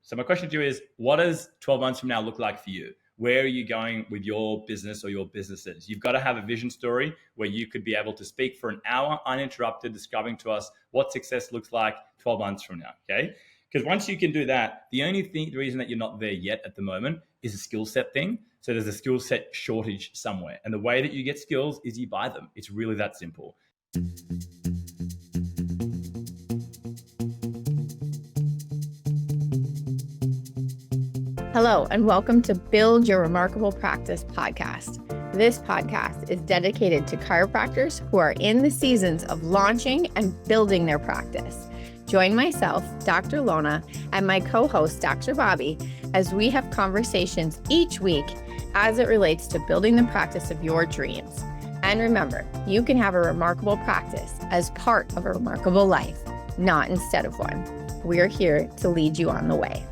So my question to you is, what does 12 months from now look like for you? Where are you going with your business or your businesses? You've got to have a vision story where you could be able to speak for an hour uninterrupted, describing to us what success looks like 12 months from now, okay? Because once you can do that, the reason that you're not there yet at the moment is a skill set thing. So there's a skill set shortage somewhere. And the way that you get skills is you buy them. It's really that simple. Hello, and welcome to Build Your Remarkable Practice podcast. This podcast is dedicated to chiropractors who are in the seasons of launching and building their practice. Join myself, Dr. Lona, and my co-host, Dr. Bobby, as we have conversations each week as it relates to building the practice of your dreams. And remember, you can have a remarkable practice as part of a remarkable life, not instead of one. We're here to lead you on the way.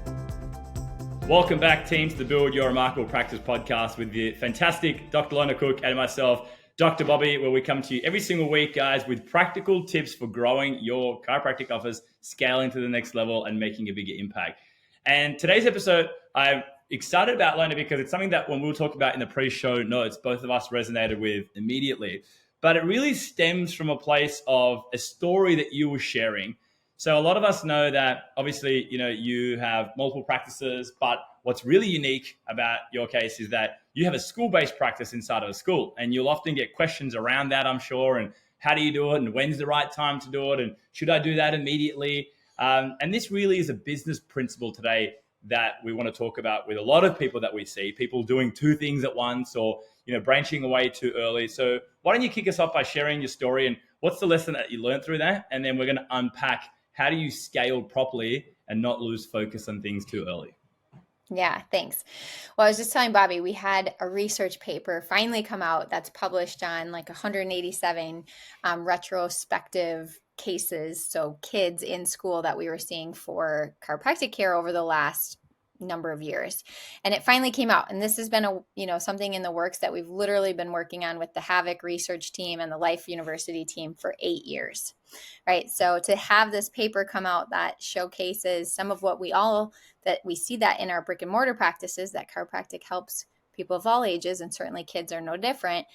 Welcome back, team, to the Build Your Remarkable Practice podcast with the fantastic Dr. Lona Cook and myself, Dr. Bobby, where we come to you every single week, guys, with practical tips for growing your chiropractic office, scaling to the next level, and making a bigger impact. And today's episode, I'm excited about, Lona, because it's something that when we'll talk about in the pre-show notes, both of us resonated with immediately. But it really stems from a place of a story that you were sharing. So a lot of us know that obviously, you have multiple practices, but what's really unique about your case is that you have a school-based practice inside of a school, and you'll often get questions around that, I'm sure, and how do you do it, and when's the right time to do it, and should I do that immediately? And this really is a business principle today that we want to talk about with a lot of people that we see, people doing two things at once or, branching away too early. So why don't you kick us off by sharing your story and what's the lesson that you learned through that? And then we're going to unpack how do you scale properly and not lose focus on things too early? Yeah, thanks. Well, I was just telling Bobby, we had a research paper finally come out that's published on like 187 retrospective cases. So kids in school that we were seeing for chiropractic care over the last number of years. And it finally came out. And this has been something in the works that we've literally been working on with the Havoc research team and the Life University team for 8 years. Right. So to have this paper come out that showcases some of what we see that in our brick and mortar practices, that chiropractic helps people of all ages, and certainly kids are no different.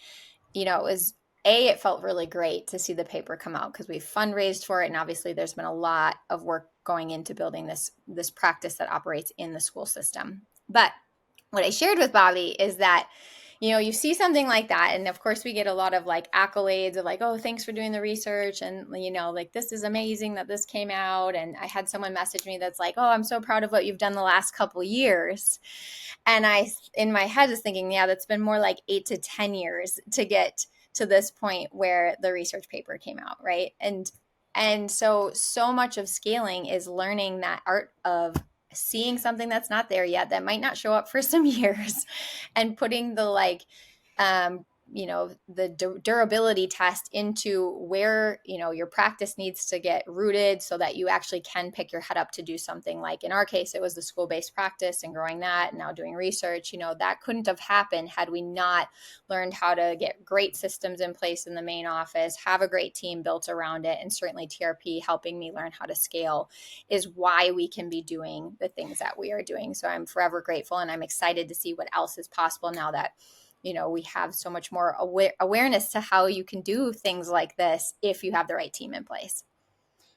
It felt really great to see the paper come out because we've fundraised for it. And obviously there's been a lot of work going into building this practice that operates in the school system. But what I shared with Bobby is that, you see something like that. And of course we get a lot of like accolades of like, oh, thanks for doing the research. And, like, this is amazing that this came out. And I had someone message me that's like, oh, I'm so proud of what you've done the last couple of years. And I, in my head, is thinking, yeah, that's been more like 8 to 10 years to get to this point where the research paper came out. Right. And so much of scaling is learning that art of seeing something that's not there yet, that might not show up for some years, and putting the the durability test into where, your practice needs to get rooted so that you actually can pick your head up to do something. Like in our case, it was the school-based practice and growing that, and now doing research. That couldn't have happened had we not learned how to get great systems in place in the main office, have a great team built around it, and certainly TRP helping me learn how to scale is why we can be doing the things that we are doing. So I'm forever grateful, and I'm excited to see what else is possible now that we have so much more awareness to how you can do things like this if you have the right team in place.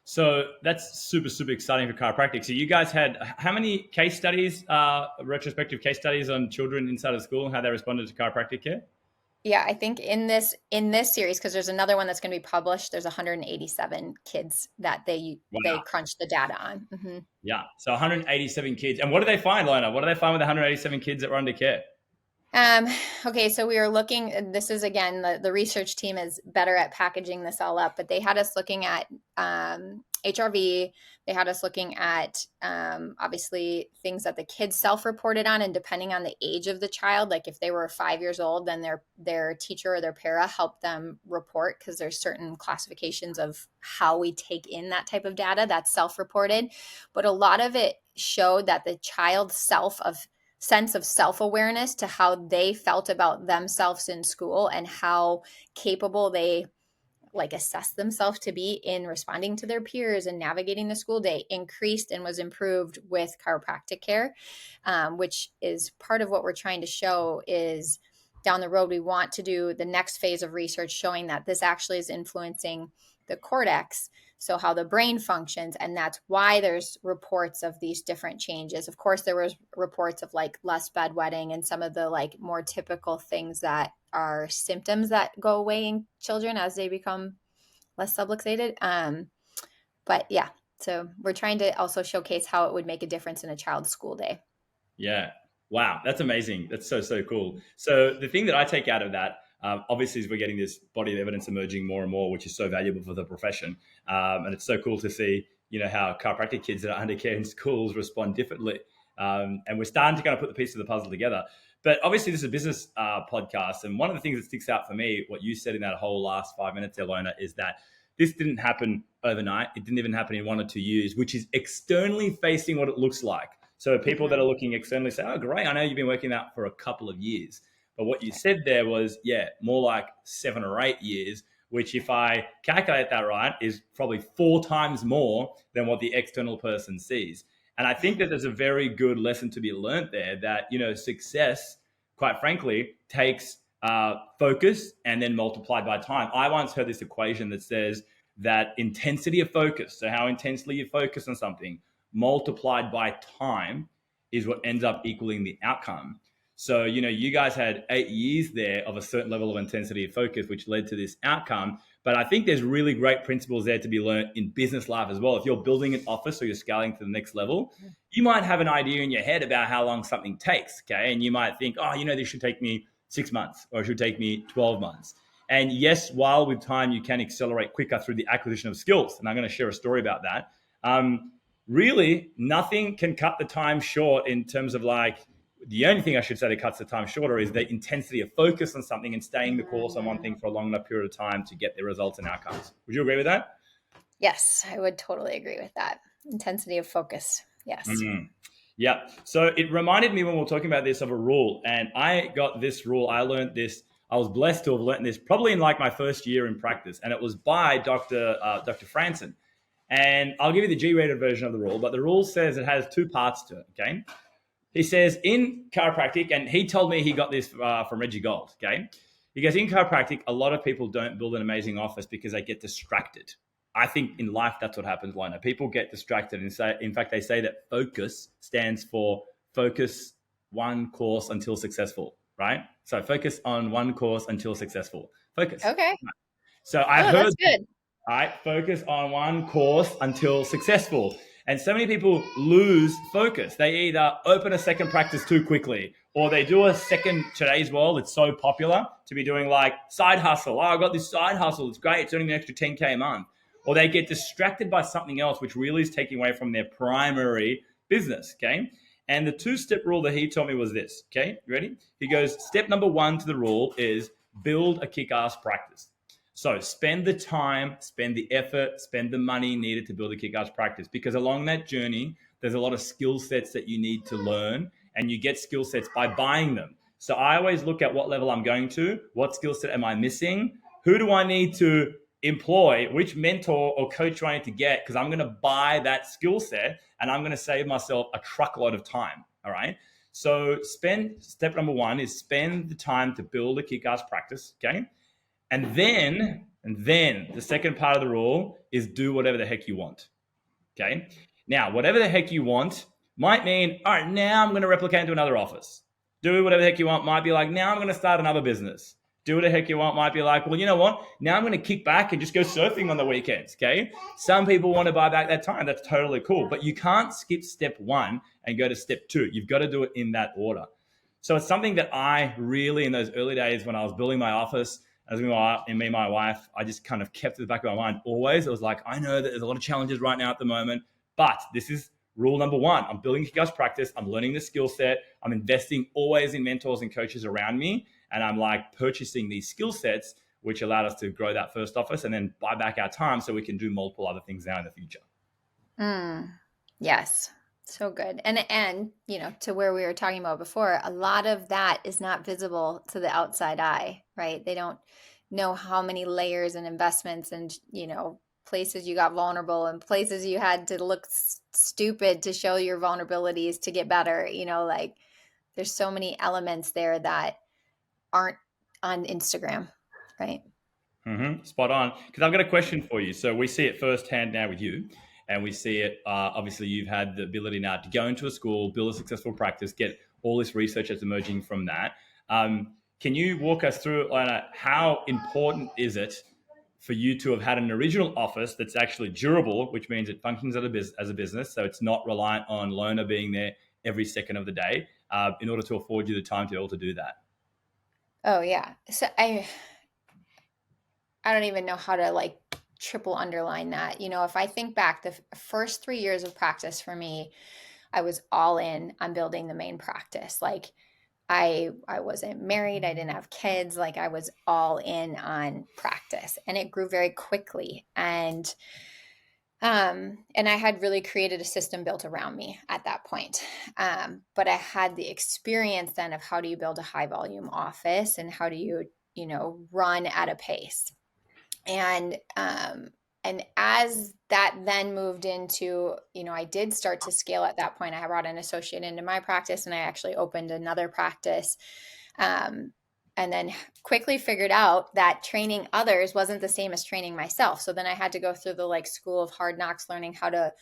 So that's super, super exciting for chiropractic. So you guys had how many case studies, retrospective case studies on children inside of school and how they responded to chiropractic care? Yeah, I think in this series, because there's another one that's going to be published, there's 187 kids that they crunched the data on. Mm-hmm. Yeah, so 187 kids. And what did they find, Lona? What did they find with the 187 kids that were under care? Okay, so we were looking, this is again, the research team is better at packaging this all up, but they had us looking at HRV. They had us looking at obviously things that the kids self-reported on, and depending on the age of the child, like if they were 5 years old, then their teacher or their para helped them report, because there's certain classifications of how we take in that type of data that's self-reported. But a lot of it showed that the child's sense of self-awareness to how they felt about themselves in school and how capable they like assess themselves to be in responding to their peers and navigating the school day increased and was improved with chiropractic care, which is part of what we're trying to show is down the road, we want to do the next phase of research showing that this actually is influencing the cortex, so how the brain functions, and that's why there's reports of these different changes. Of course, there was reports of like less bedwetting and some of the like more typical things that are symptoms that go away in children as they become less subluxated. But yeah, so we're trying to also showcase how it would make a difference in a child's school day. Yeah. Wow. That's amazing. That's so cool. So the thing that I take out of that, obviously, is we're getting this body of evidence emerging more and more, which is so valuable for the profession. And it's so cool to see, how chiropractic kids that are under care in schools respond differently. And we're starting to kind of put the pieces of the puzzle together. But obviously, this is a business podcast. And one of the things that sticks out for me, what you said in that whole last 5 minutes there, Lona, is that this didn't happen overnight. It didn't even happen in 1 or 2 years, which is externally facing what it looks like. So people that are looking externally say, oh, great, I know you've been working that for a couple of years. But what you said there was, more like 7 or 8 years, which if I calculate that right, is probably 4 times more than what the external person sees. And I think that there's a very good lesson to be learned there that, success, quite frankly, takes focus and then multiplied by time. I once heard this equation that says that intensity of focus, so how intensely you focus on something, multiplied by time is what ends up equaling the outcome. So, you guys had 8 years there of a certain level of intensity of focus, which led to this outcome. But I think there's really great principles there to be learned in business life as well. If you're building an office or you're scaling to the next level, you might have an idea in your head about how long something takes, okay? And you might think, this should take me 6 months or it should take me 12 months. And yes, while with time you can accelerate quicker through the acquisition of skills. And I'm going to share a story about that. Really, nothing can cut the time short in terms of the only thing I should say that cuts the time shorter is the intensity of focus on something and staying the course on one thing for a long enough period of time to get the results and outcomes. Would you agree with that? Yes, I would totally agree with that. Intensity of focus. Yes. Mm-hmm. Yeah. So it reminded me when we were talking about this of a rule, and I got this rule. I learned this. I was blessed to have learned this probably in my first year in practice, and it was by Dr. Franson. And I'll give you the G-rated version of the rule, but the rule says it has 2 parts to it, okay? He says in chiropractic, and he told me he got this from Reggie Gold, okay? He goes, in chiropractic, a lot of people don't build an amazing office because they get distracted. I think in life, that's what happens, Lona. People get distracted and they say that focus stands for focus one course until successful, right? So focus on one course until successful. Focus. Okay. So I heard... That's good. Right, focus on one course until successful. And so many people lose focus. They either open a second practice too quickly, or they do a second, today's world, it's so popular to be doing side hustle. Oh, I got this side hustle. It's great. It's earning an extra 10K a month. Or they get distracted by something else, which really is taking away from their primary business, okay? And the 2-step rule that he told me was this, okay? You ready? He goes, step number 1 to the rule is build a kick-ass practice. So spend the time, spend the effort, spend the money needed to build a kick-ass practice, because along that journey, there's a lot of skill sets that you need to learn, and you get skill sets by buying them. So I always look at what level I'm going to, what skill set am I missing, who do I need to employ, which mentor or coach do I need to get, because I'm going to buy that skill set and I'm going to save myself a truckload of time, all right? So step number 1 is spend the time to build a kick-ass practice, okay? And then the second part of the rule is do whatever the heck you want, okay? Now, whatever the heck you want might mean, all right, now I'm going to replicate into another office. Do whatever the heck you want might be now I'm going to start another business. Do what the heck you want might be well, you know what? Now I'm going to kick back and just go surfing on the weekends, okay? Some people want to buy back that time. That's totally cool. But you can't skip step 1 and go to step 2. You've got to do it in that order. So it's something that I really, in those early days when I was building my office, as me and my wife, I just kind of kept at the back of my mind always. It was I know that there's a lot of challenges right now at the moment, but this is rule number 1. I'm building kick-ass practice. I'm learning the skill set. I'm investing always in mentors and coaches around me. And I'm purchasing these skill sets, which allowed us to grow that first office and then buy back our time so we can do multiple other things now in the future. Yes. So good. And, to where we were talking about before, a lot of that is not visible to the outside eye, right? They don't know how many layers and investments and, places you got vulnerable and places you had to look stupid to show your vulnerabilities to get better. Like there's so many elements there that aren't on Instagram, right? Spot on. Because I've got a question for you. So we see it firsthand now with you, and we see it. Obviously, you've had the ability now to go into a school, build a successful practice, get all this research that's emerging from that. Can you walk us through, Lona, how important is it for you to have had an original office that's actually durable, which means it functions as a business, so it's not reliant on Lona being there every second of the day, in order to afford you the time to be able to do that? Oh yeah. So I don't even know how to like triple underline that. If I think back, the first 3 years of practice for me, I was all in on building the main practice. Like I wasn't married, I didn't have kids, like I was all in on practice, and it grew very quickly. And I had really created a system built around me at that point. But I had the experience then of how do you build a high volume office and how do you, run at a pace. And as that then moved into, I did start to scale at that point. I brought an associate into my practice and I actually opened another practice. And then quickly figured out that training others wasn't the same as training myself. So then I had to go through the like school of hard knocks, learning how to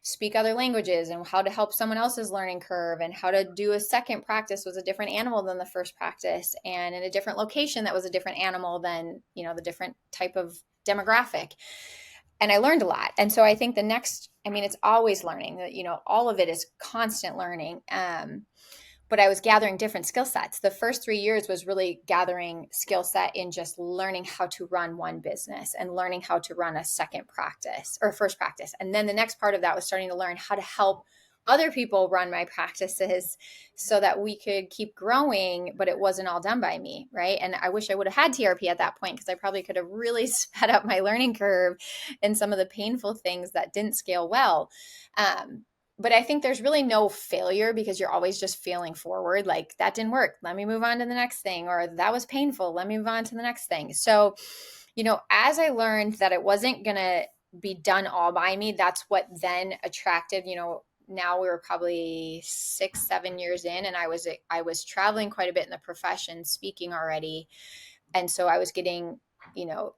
speak other languages and how to help someone else's learning curve, and how to do a second practice was a different animal than the first practice, and in a different location that was a different animal than, the different type of demographic. And I learned a lot. And so I think it's always learning that, all of it is constant learning. But I was gathering different skill sets. The first 3 years was really gathering skill set in just learning how to run one business and learning how to run a second practice or first practice. And then the next part of that was starting to learn how to help other people run my practices so that we could keep growing, but it wasn't all done by me, right? And I wish I would have had TRP at that point, because I probably could have really sped up my learning curve and some of the painful things that didn't scale well. But I think there's really no failure, because you're always just failing forward. Like, that didn't work, let me move on to the next thing. Or that was painful, let me move on to the next thing. So, as I learned that it wasn't going to be done all by me, that's what then attracted, now we were probably 6-7 years in, and I was traveling quite a bit in the profession, speaking already. And so I was getting,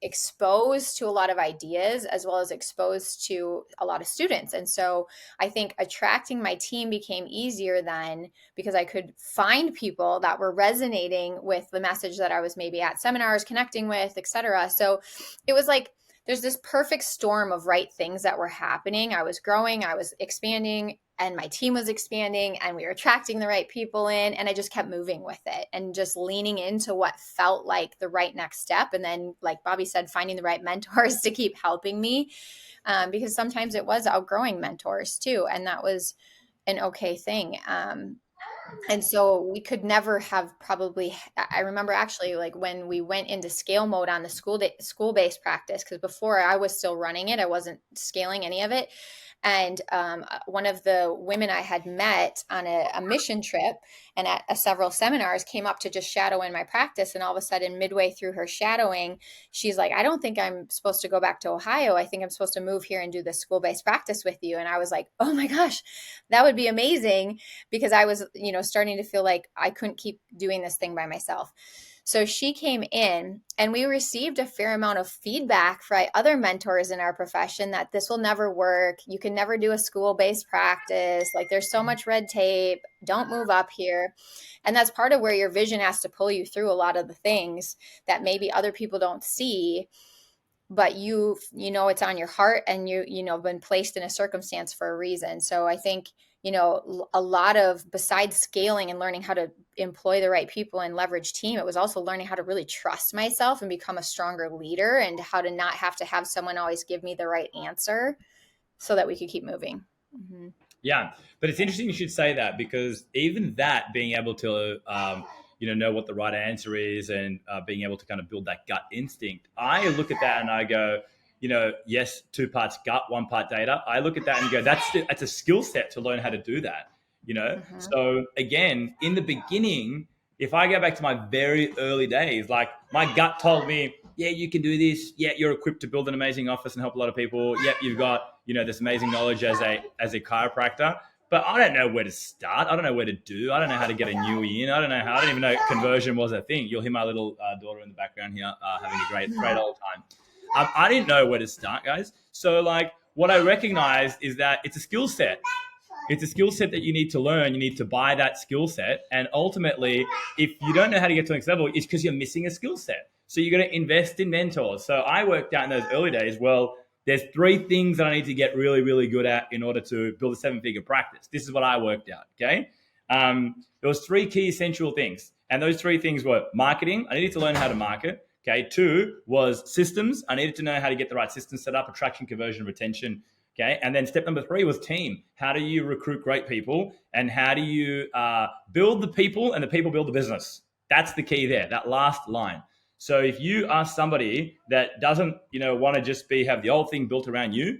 exposed to a lot of ideas, as well as exposed to a lot of students. And so I think attracting my team became easier then, because I could find people that were resonating with the message that I was maybe at seminars connecting with, et cetera. So it was like, there's this perfect storm of right things that were happening. I was growing, I was expanding, and my team was expanding, and we were attracting the right people in, and I just kept moving with it and just leaning into what felt like the right next step. And then, like Bobby said, finding the right mentors to keep helping me, because sometimes it was outgrowing mentors too, and that was an okay thing. And so we could never have I remember actually, like, when we went into scale mode on the school-based practice, because before I was still running it, I wasn't scaling any of it. And one of the women I had met on a mission trip and at several seminars came up to just shadow in my practice. And all of a sudden, midway through her shadowing, she's like, I don't think I'm supposed to go back to Ohio. I think I'm supposed to move here and do the school-based practice with you. And I was like, oh my gosh, that would be amazing, because I was, starting to feel like I couldn't keep doing this thing by myself. So she came in, and we received a fair amount of feedback from other mentors in our profession that this will never work. You can never do a school-based practice. Like, there's so much red tape. Don't move up here. And that's part of where your vision has to pull you through a lot of the things that maybe other people don't see, but it's on your heart, and been placed in a circumstance for a reason. So I think, a lot of, besides scaling and learning how to employ the right people and leverage team, it was also learning how to really trust myself and become a stronger leader, and how to not have to have someone always give me the right answer so that we could keep moving. Mm-hmm. Yeah, but it's interesting you should say that, because even that, being able to know what the right answer is, and being able to kind of build that gut instinct, I look at that and I go, yes, 2 parts gut, 1 part data. I look at that and go, that's a skill set to learn how to do that. Mm-hmm. So again, in the beginning, if I go back to my very early days, like, my gut told me, yeah, you can do this. Yeah, you're equipped to build an amazing office and help a lot of people. Yep, you've got, this amazing knowledge as a chiropractor. But I don't know where to start. I don't know where to do. I don't know how to get a newie in. I don't even know conversion was a thing. You'll hear my little daughter in the background here having a great old time. I didn't know where to start, guys. So like what I recognized is that it's a skill set. It's a skill set that you need to learn. You need to buy that skill set. And ultimately, if you don't know how to get to the next level, it's because you're missing a skill set. So you're going to invest in mentors. So I worked out in those early days, well, there's 3 things that I need to get really, really good at in order to build a 7-figure practice. This is what I worked out, okay? There was 3 key essential things. And those 3 things were marketing. I needed to learn how to market. Okay, 2 was systems. I needed to know how to get the right systems set up, attraction, conversion, retention. Okay, and then step number 3 was team. How do you recruit great people, and how do you build the people, and the people build the business? That's the key there, that last line. So if you are somebody that doesn't, want to just have the old thing built around you,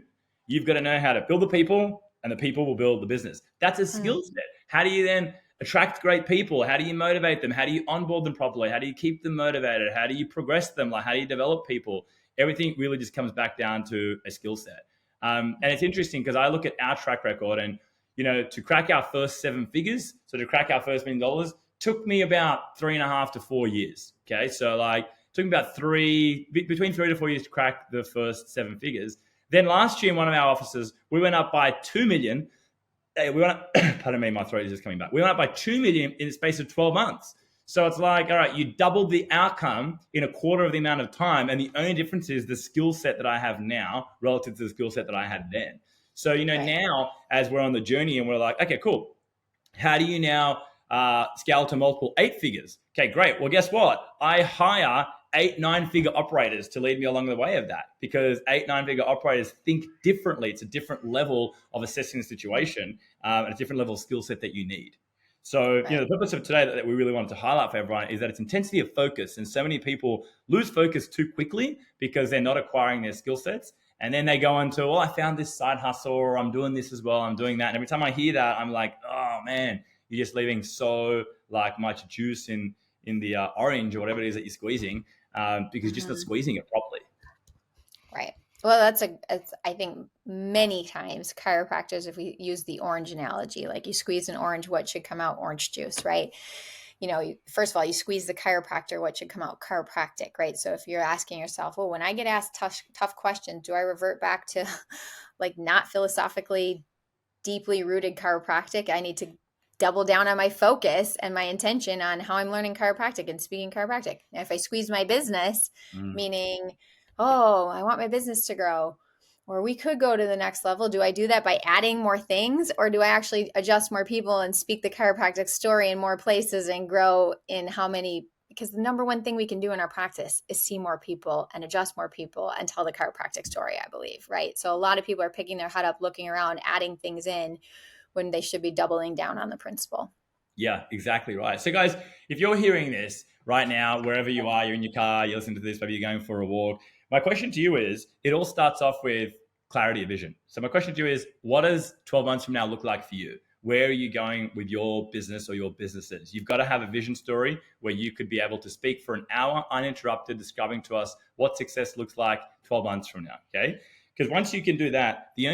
you've got to know how to build the people, and the people will build the business. That's a skill set. How do you then attract great people? How do you motivate them? How do you onboard them properly? How do you keep them motivated? How do you progress them? Like, how do you develop people? Everything really just comes back down to a skill set. And it's interesting because I look at our track record, and, to crack our first 7 figures, so to crack our first $1 million, took me about 3.5 to 4 years. Okay. So like, took me about between 3 to 4 years to crack the first 7 figures. Then last year in one of our offices, we went up by 2 million. We went up, pardon me, my throat is just coming back. We went up by 2 million in the space of 12 months. So it's like, all right, you doubled the outcome in a quarter of the amount of time. And the only difference is the skill set that I have now relative to the skill set that I had then. So, now as we're on the journey and we're like, okay, cool. How do you now scale to multiple 8 figures? Okay, great. Well, guess what? I hire 8 9-figure operators to lead me along the way of that, because 8 9-figure operators think differently. It's a different level of assessing the situation and a different level of skill set that you need. So, the purpose of today that we really wanted to highlight for everyone is that it's intensity of focus. And so many people lose focus too quickly because they're not acquiring their skill sets. And then they go into, I found this side hustle, or I'm doing this as well, I'm doing that. And every time I hear that, I'm like, oh man, you're just leaving so much juice in the orange or whatever it is that you're squeezing because you're just not squeezing it properly. Right. Well, I think many times chiropractors, if we use the orange analogy, like you squeeze an orange, what should come out? Orange juice, right? First of all, you squeeze the chiropractor, what should come out? Chiropractic, right? So if you're asking yourself, well, when I get asked tough questions, do I revert back to like not philosophically deeply rooted chiropractic? I need to double down on my focus and my intention on how I'm learning chiropractic and speaking chiropractic. And if I squeeze my business, meaning, I want my business to grow, or we could go to the next level. Do I do that by adding more things, or do I actually adjust more people and speak the chiropractic story in more places and grow in how many? Because the number one thing we can do in our practice is see more people and adjust more people and tell the chiropractic story, I believe, right? So a lot of people are picking their head up, looking around, adding things in when they should be doubling down on the principle. Yeah, exactly right. So guys, if you're hearing this right now, wherever you are, you're in your car, you're listening to this, maybe you're going for a walk, my question to you is, it all starts off with clarity of vision. So my question to you is, what does 12 months from now look like for you? Where are you going with your business or your businesses? You've got to have a vision story where you could be able to speak for an hour uninterrupted, describing to us what success looks like 12 months from now, okay? Because once you can do that, the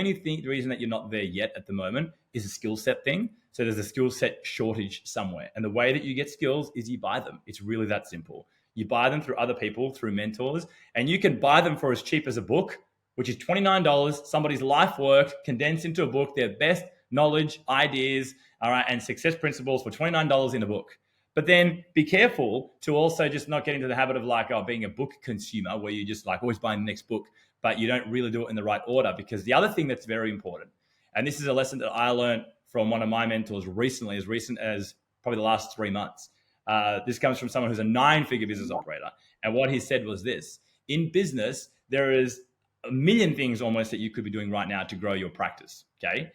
reason that you're not there yet at the moment is a skill set thing. So there's a skill set shortage somewhere. And the way that you get skills is you buy them. It's really that simple. You buy them through other people, through mentors, and you can buy them for as cheap as a book, which is $29, somebody's life work condensed into a book, their best knowledge, ideas, all right, and success principles for $29 in a book. But then be careful to also just not get into the habit of being a book consumer where you just always buying the next book, but you don't really do it in the right order. Because the other thing that's very important, and this is a lesson that I learned from one of my mentors recently, as recent as probably the last 3 months. This comes from someone who's a 9-figure business operator. And what he said was this: in business, there is a million things almost that you could be doing right now to grow your practice. Okay.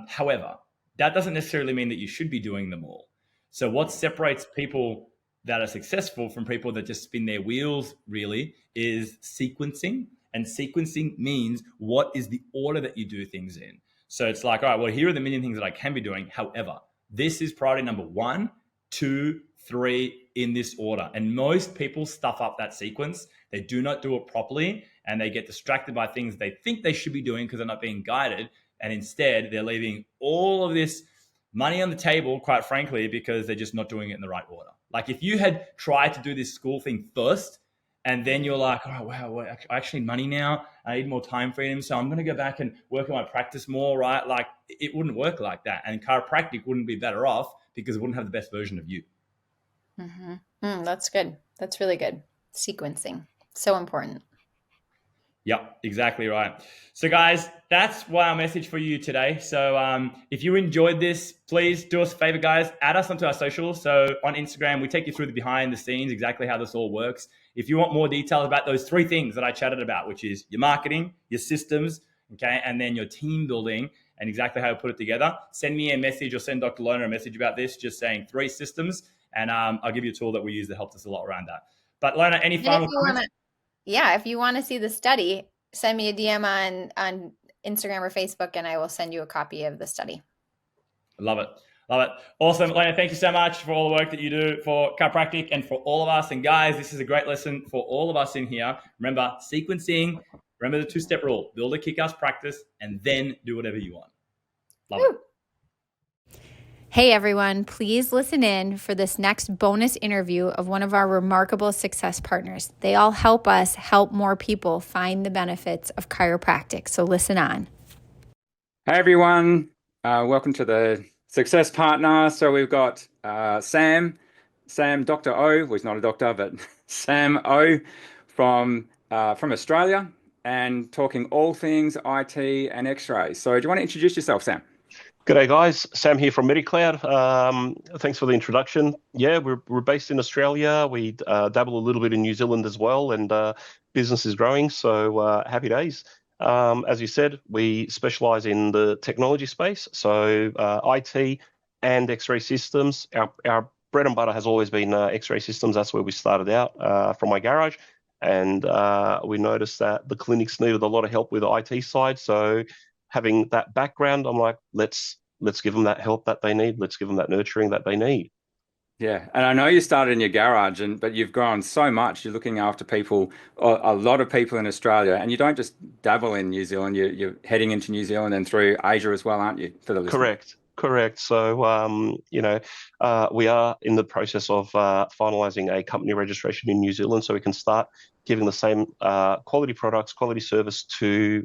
However, that doesn't necessarily mean that you should be doing them all. So what separates people that are successful from people that just spin their wheels really is sequencing. And sequencing means what is the order that you do things in. So it's like, all right, well, here are the million things that I can be doing. However, this is priority number 1, 2, 3 in this order. And most people stuff up that sequence. They do not do it properly, and they get distracted by things they think they should be doing because they're not being guided. And instead, they're leaving all of this money on the table, quite frankly, because they're just not doing it in the right order. Like if you had tried to do this school thing first, and then you're like, oh, wow, I actually need money now. I need more time freedom. So I'm going to go back and work on my practice more, right? Like it wouldn't work like that. And chiropractic wouldn't be better off because it wouldn't have the best version of you. That's good. That's really good. Sequencing. So important. Yep, exactly right. So guys, that's our message for you today. So if you enjoyed this, please do us a favor, guys, add us onto our socials. So on Instagram, we take you through the behind the scenes, exactly how this all works. If you want more details about those 3 things that I chatted about, which is your marketing, your systems, okay, and then your team building and exactly how to put it together, send me a message or send Dr. Lona a message about this, just saying 3 systems, and I'll give you a tool that we use that helps us a lot around that. But Lona, any final comments? If you want to see the study, send me a DM on Instagram or Facebook, and I will send you a copy of the study. Love it. Love it. Awesome. Lona, thank you so much for all the work that you do for chiropractic and for all of us. And guys, this is a great lesson for all of us in here. Remember sequencing, remember the 2-step rule, build a kick-ass practice and then do whatever you want. Love it. Hey everyone, please listen in for this next bonus interview of one of our remarkable success partners. They all help us help more people find the benefits of chiropractic. So listen on. Hey everyone, welcome to the Success Partner. So we've got Sam, Dr. O, well he's not a doctor, but Sam O from Australia, and talking all things IT and X-ray. So do you want to introduce yourself, Sam? G'day guys, Sam here from MediCloud. Thanks for the introduction. Yeah, we're based in Australia. We dabble a little bit in New Zealand as well, and business is growing, so happy days. As you said, we specialize in the technology space, so IT and X-ray systems. Our bread and butter has always been X-ray systems. That's where we started out from my garage, and we noticed that the clinics needed a lot of help with the IT side, so having that background, I'm like, let's give them that help that they need. Let's give them that nurturing that they need. Yeah, and I know you started in your garage, but you've grown so much. You're looking after people, a lot of people in Australia, and you don't just dabble in New Zealand. You're heading into New Zealand and through Asia as well, aren't you? For the listeners? Correct. So, we are in the process of finalising a company registration in New Zealand, so we can start giving the same quality products, quality service to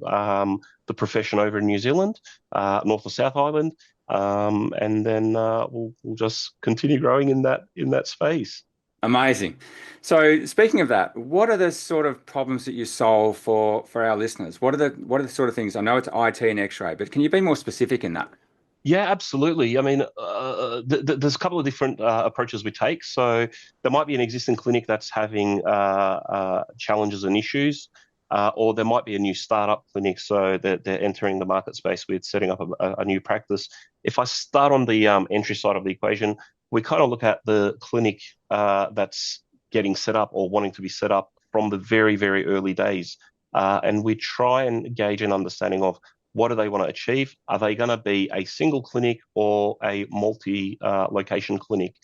the profession over in New Zealand, North or South Island, and then we'll just continue growing in that space. Amazing. So speaking of that, what are the sort of problems that you solve for our listeners? What are the sort of things? I know it's IT and X-ray, but can you be more specific in that? Yeah, absolutely. I mean, there's a couple of different approaches we take. So there might be an existing clinic that's having challenges and issues, or there might be a new startup clinic, so they're entering the market space with setting up a new practice. If I start on the entry side of the equation, we kind of look at the clinic that's getting set up or wanting to be set up from the very, very early days, and we try and gauge an understanding of what do they want to achieve? Are they going to be a single clinic or a multi-location clinic?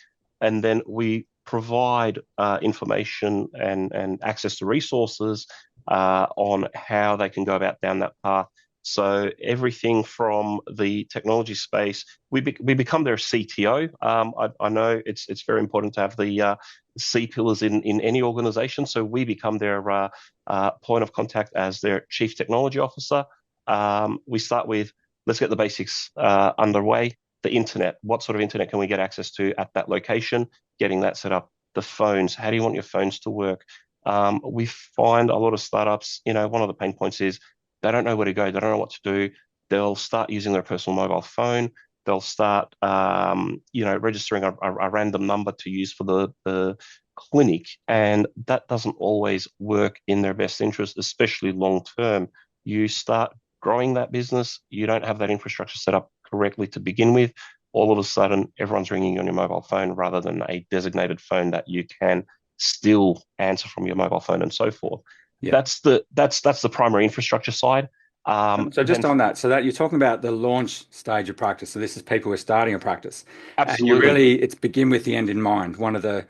And then we provide information and access to resources on how they can go about down that path. So everything from the technology space, we become their CTO. I know it's very important to have the C pillars in any organization. So we become their point of contact as their chief technology officer. We start with, let's get the basics underway. The internet, what sort of internet can we get access to at that location? Getting that set up. The phones, how do you want your phones to work? We find a lot of startups, one of the pain points is they don't know where to go. They don't know what to do. They'll start using their personal mobile phone. They'll start, registering a random number to use for the clinic. And that doesn't always work in their best interest, especially long term. You start growing that business, you don't have that infrastructure set up correctly to begin with. All of a sudden, everyone's ringing you on your mobile phone rather than a designated phone that you can still answer from your mobile phone and so forth. Yeah. That's the primary infrastructure side. So just Then on that, so that you're talking about the launch stage of practice. So this is people who are starting a practice, and you absolutely really, it's begin with the end in mind. One of the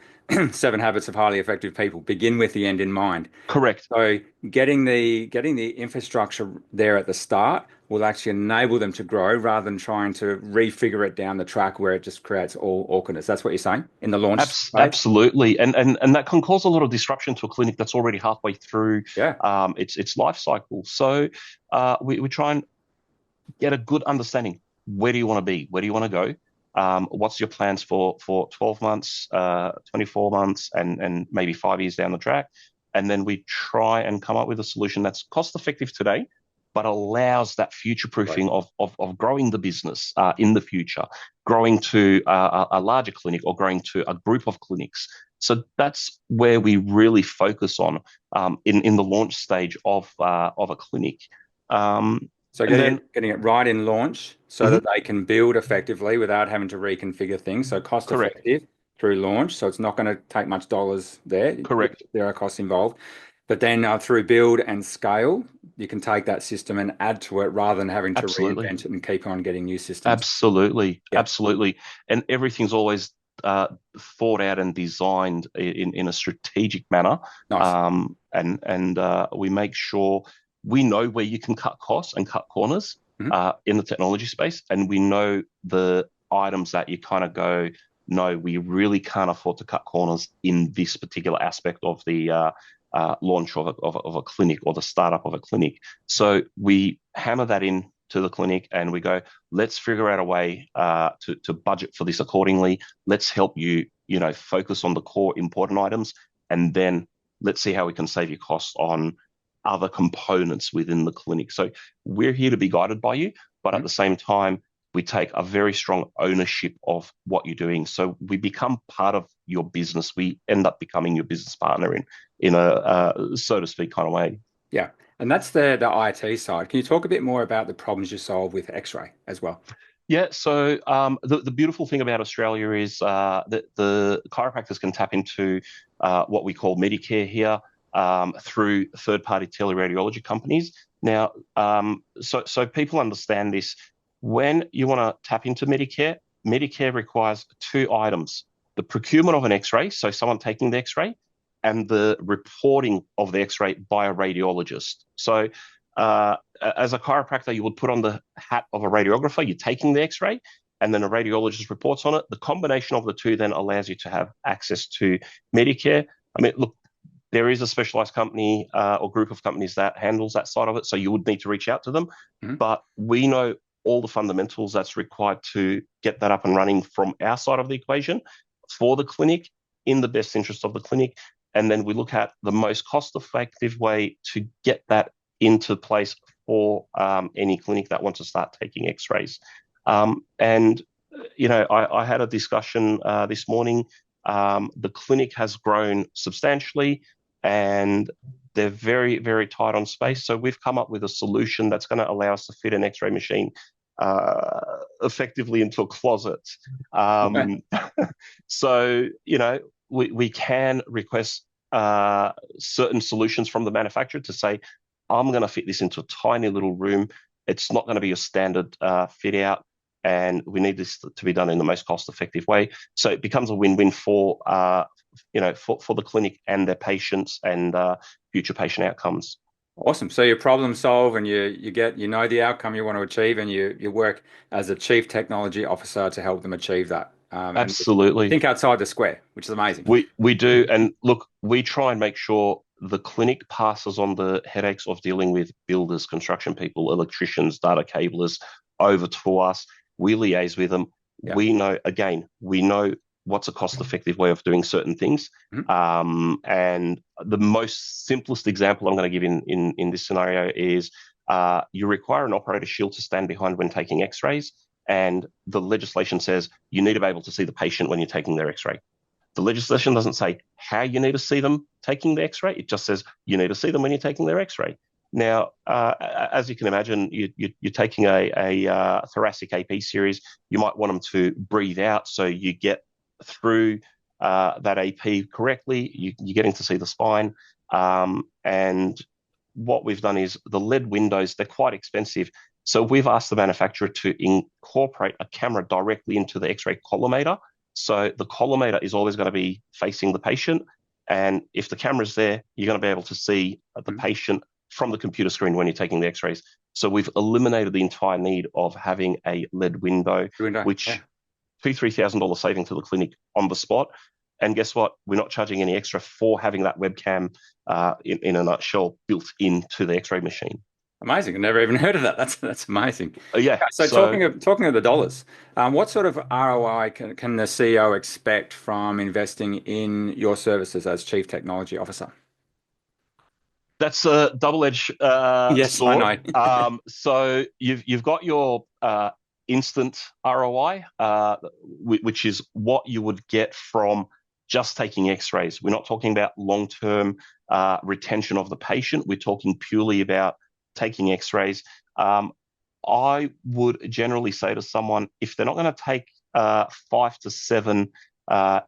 7 habits of highly effective people, begin with the end in mind. correct. So getting the infrastructure there at the start will actually enable them to grow rather than trying to refigure it down the track where it just creates all awkwardness. That's what you're saying in the launch stage? Absolutely, and that can cause a lot of disruption to a clinic that's already halfway through Yeah. its life cycle. So we try and get a good understanding. Where do you want to be? Where do you want to go? What's your plans for 12 months, 24 months, and maybe 5 years down the track? And then we try and come up with a solution that's cost effective today, but allows that future proofing of growing the business in the future, growing to a larger clinic or growing to a group of clinics. So that's where we really focus on in the launch stage of a clinic. So getting it right in launch so that they can build effectively without having to reconfigure things. So cost Correct. effective through launch. So it's not going to take much dollars there. Correct. There are costs involved. But then through build and scale, you can take that system and add to it rather than having to Absolutely. reinvent it and keep on getting new systems. Absolutely. Yeah. Absolutely. And everything's always thought out and designed in a strategic manner. Nice. And we make sure we know where you can cut costs and cut corners in the technology space. And we know the items that you kind of go, no, we really can't afford to cut corners in this particular aspect of the launch of a clinic or the startup of a clinic. So we hammer that in to the clinic and we go, let's figure out a way to budget for this accordingly. Let's help you, focus on the core important items, and then let's see how we can save you costs on other components within the clinic. So we're here to be guided by you, but at the same time, we take a very strong ownership of what you're doing. So we become part of your business. We end up becoming your business partner in a so to speak kind of way. Yeah. And that's the IT side. Can you talk a bit more about the problems you solve with X-ray as well? Yeah, so the beautiful thing about Australia is that the chiropractors can tap into what we call Medicare here through third-party teleradiology companies. Now, so people understand this. When you want to tap into Medicare, Medicare requires 2 items: the procurement of an X-ray, so someone taking the X-ray, and the reporting of the X-ray by a radiologist. So as a chiropractor, you would put on the hat of a radiographer, you're taking the X-ray, and then a radiologist reports on it. The combination of the two then allows you to have access to Medicare. I mean, look, there is a specialized company or group of companies that handles that side of it, so you would need to reach out to them. But we know all the fundamentals that's required to get that up and running from our side of the equation for the clinic in the best interest of the clinic. And then we look at the most cost-effective way to get that into place for any clinic that wants to start taking X-rays. And, I had a discussion this morning. The clinic has grown substantially and they're very, very tight on space. So we've come up with a solution that's going to allow us to fit an X-ray machine effectively into a closet. So, we can request certain solutions from the manufacturer to say, I'm going to fit this into a tiny little room. It's not going to be a standard fit out, and we need this to be done in the most cost-effective way. So it becomes a win-win for the clinic and their patients and future patient outcomes. Awesome. So you problem solve and you get the outcome you want to achieve, and you work as a chief technology officer to help them achieve that. Absolutely. And think outside the square, which is amazing. We do. And look, we try and make sure the clinic passes on the headaches of dealing with builders, construction people, electricians, data cablers over to us. We liaise with them. Yeah. We know what's a cost-effective way of doing certain things. And the most simplest example I'm going to give in this scenario is you require an operator shield to stand behind when taking X-rays, and the legislation says you need to be able to see the patient when you're taking their X-ray. The legislation doesn't say how you need to see them taking the X-ray. It just says you need to see them when you're taking their X-ray. Now, as you can imagine, you're taking a thoracic AP series. You might want them to breathe out so you get through that AP correctly. You're getting to see the spine. And what we've done is the LED windows, they're quite expensive. So we've asked the manufacturer to incorporate a camera directly into the X-ray collimator. So the collimator is always going to be facing the patient. And if the camera's there, you're going to be able to see the patient from the computer screen when you're taking the X-rays. So we've eliminated the entire need of having a LED window, which $2,000-$3,000 saving to the clinic on the spot. And guess what? We're not charging any extra for having that webcam, in a nutshell, built into the X-ray machine. Amazing. I never even heard of that. That's amazing. Yeah. So talking of the dollars, what sort of ROI can the CEO expect from investing in your services as Chief Technology Officer? That's a double-edged yes, sword. I know. So you've got your instant ROI, which is what you would get from just taking X-rays. We're not talking about long-term retention of the patient. We're talking purely about taking X-rays. I would generally say to someone, if they're not going to take 5 to 7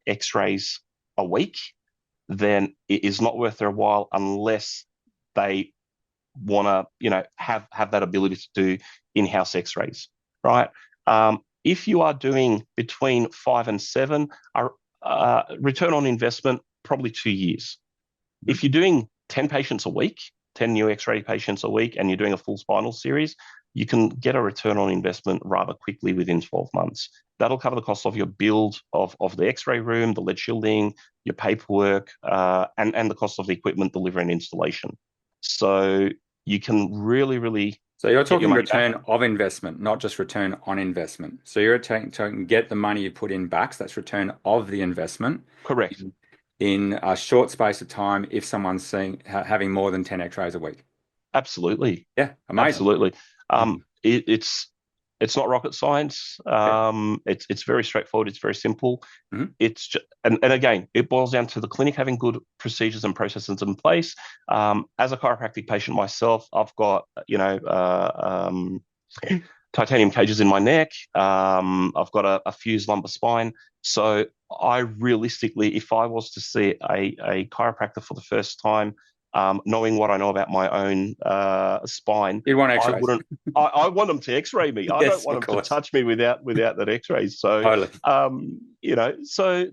X-rays a week, then it is not worth their while unless they want to, have that ability to do in-house X-rays, right? If you are doing between 5 and 7, return on investment, probably 2 years. If you're doing 10 patients a week, 10 new X-ray patients a week, and you're doing a full spinal series, you can get a return on investment rather quickly within 12 months. That'll cover the cost of your build of the X-ray room, the lead shielding, your paperwork, and the cost of the equipment, delivery, and installation. So you can really. So you're talking return of investment, not just return on investment. So you're talking get the money you put in back. So that's return of the investment. Correct. In a short space of time, if someone's having more than 10 X-rays a week. Absolutely. Yeah, amazing. Absolutely. It's not rocket science. It's very straightforward. It's very simple. It's just, and again, it boils down to the clinic having good procedures and processes in place. As a chiropractic patient myself, I've got titanium cages in my neck. I've got a fused lumbar spine. So I realistically, if I was to see a chiropractor for the first time, knowing what I know about my own spine, you want X-rays. I want them to X-ray me. I don't want them to touch me without that X-rays. So, totally. So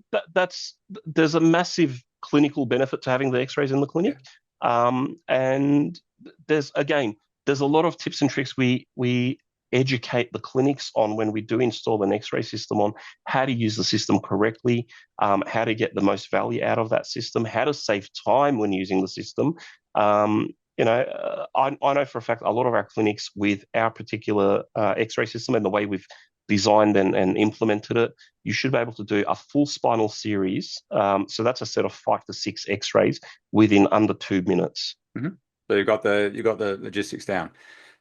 there's a massive clinical benefit to having the X-rays in the clinic, and there's a lot of tips and tricks we educate the clinics on when we do install an X-ray system on how to use the system correctly, how to get the most value out of that system, how to save time when using the system. I know for a fact a lot of our clinics with our particular X-ray system and the way we've designed and implemented it, you should be able to do a full spinal series. So that's a set of 5 to 6 X-rays within under 2 minutes. So you've got the logistics down.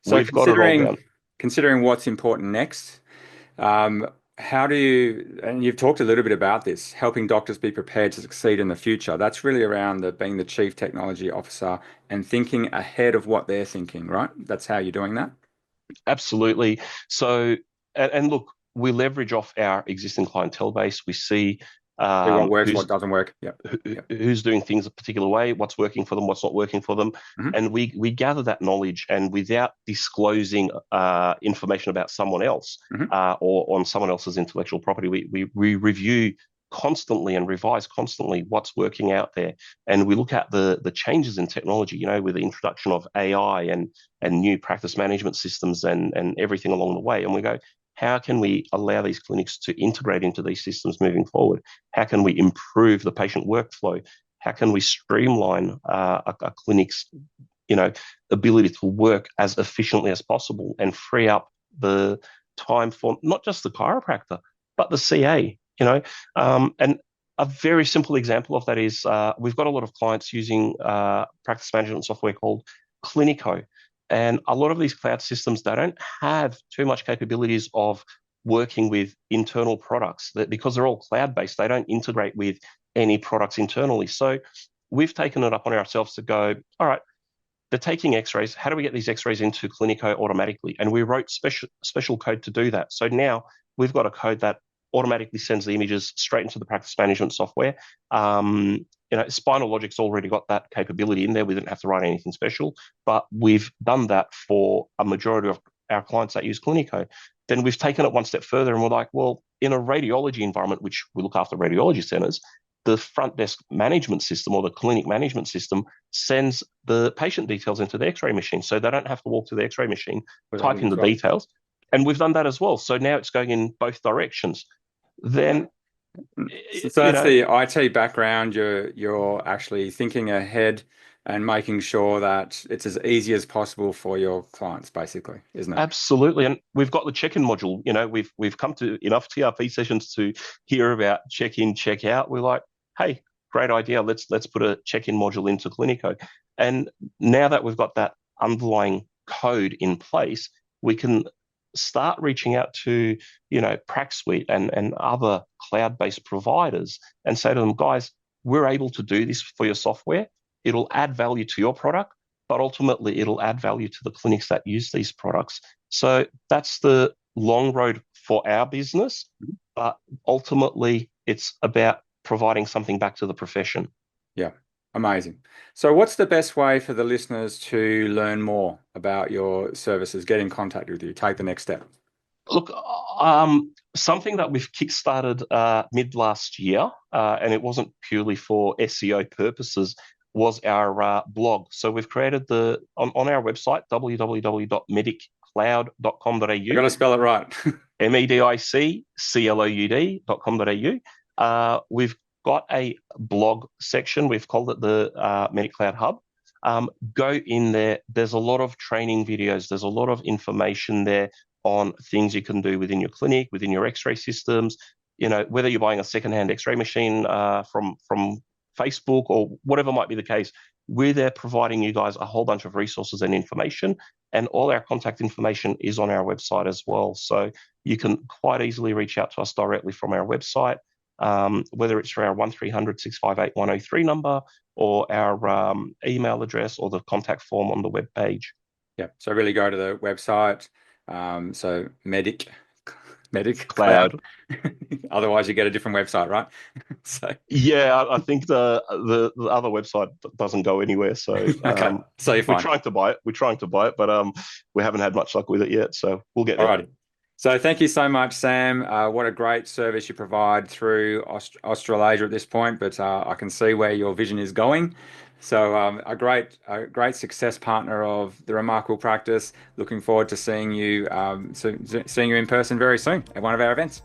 So we've got it all down. Considering what's important next, how do you, and you've talked a little bit about this, helping doctors be prepared to succeed in the future. That's really around being the Chief Technology Officer and thinking ahead of what they're thinking, right? That's how you're doing that? Absolutely. So, and look, we leverage off our existing clientele base. We see what works, what doesn't work. Who's doing things a particular way, what's working for them, what's not working for them. And we gather that knowledge, and without disclosing information about someone else or on someone else's intellectual property, we review constantly and revise constantly what's working out there. And we look at the changes in technology, with the introduction of AI and new practice management systems and everything along the way. And we go, how can we allow these clinics to integrate into these systems moving forward? How can we improve the patient workflow? How can we streamline a clinic's, ability to work as efficiently as possible and free up the time for not just the chiropractor, but the CA, and a very simple example of that is we've got a lot of clients using practice management software called Clinico. And a lot of these cloud systems, they don't have too much capabilities of working with internal products. Because they're all cloud-based, they don't integrate with any products internally. So we've taken it upon ourselves to go, all right, they're taking X-rays. How do we get these X-rays into Clinico automatically? And we wrote special code to do that. So now we've got a code that automatically sends the images straight into the practice management software. Spinalogic's already got that capability in there. We didn't have to write anything special, but we've done that for a majority of our clients that use Clinico. Then we've taken it one step further and we're like, well, in a radiology environment, which we look after radiology centers, the front desk management system or the clinic management system sends the patient details into the x-ray machine. So they don't have to walk to the x-ray machine, type in the details. And we've done that as well. So now it's going in both directions. Then so that's the IT background. You're actually thinking ahead and making sure that it's as easy as possible for your clients, basically, isn't it? Absolutely. And we've got the check-in module. We've come to enough TRP sessions to hear about check-in, check-out. We're like, hey, great idea. Let's put a check-in module into Clinico. And now that we've got that underlying code in place, we can start reaching out to, PracSuite and other cloud-based providers and say to them, guys, we're able to do this for your software. It'll add value to your product, but ultimately it'll add value to the clinics that use these products. So that's the long road for our business, but ultimately it's about providing something back to the profession. Yeah, amazing. So what's the best way for the listeners to learn more about your services, get in contact with you, take the next step? Look, something that we've kickstarted mid last year, and it wasn't purely for SEO purposes, was our blog. So we've created on our website, www.mediccloud.com.au. You've got to spell it right. mediccloud.com.au. We've got a blog section. We've called it the MedicCloud Hub. Go in there. There's a lot of training videos. There's a lot of information there on things you can do within your clinic, within your x-ray systems, whether you're buying a secondhand x-ray machine from Facebook or whatever might be the case. We're there providing you guys a whole bunch of resources and information, and all our contact information is on our website as well. So you can quite easily reach out to us directly from our website, whether it's for our 1300 658 103 number or our email address or the contact form on the web page. Yeah, so really go to the website. So Medic Cloud. Otherwise, you get a different website, right? So yeah, I think the other website doesn't go anywhere. So okay, so you're fine. We're trying to buy it, but we haven't had much luck with it yet. So we'll get there. Alrighty. So thank you so much, Sam. What a great service you provide through Australasia at this point, but I can see where your vision is going. So a great success partner of the Remarkable Practice. Looking forward to seeing you in person very soon at one of our events.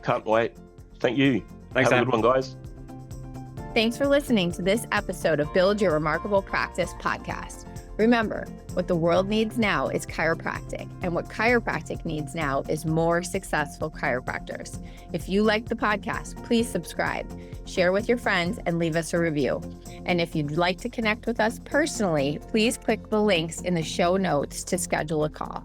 Can't wait. Thank you. Thanks, Have Sam. a good one, guys. Thanks for listening to this episode of Build Your Remarkable Practice podcast. Remember, what the world needs now is chiropractic, and what chiropractic needs now is more successful chiropractors. If you like the podcast, please subscribe, share with your friends, and leave us a review. And if you'd like to connect with us personally, please click the links in the show notes to schedule a call.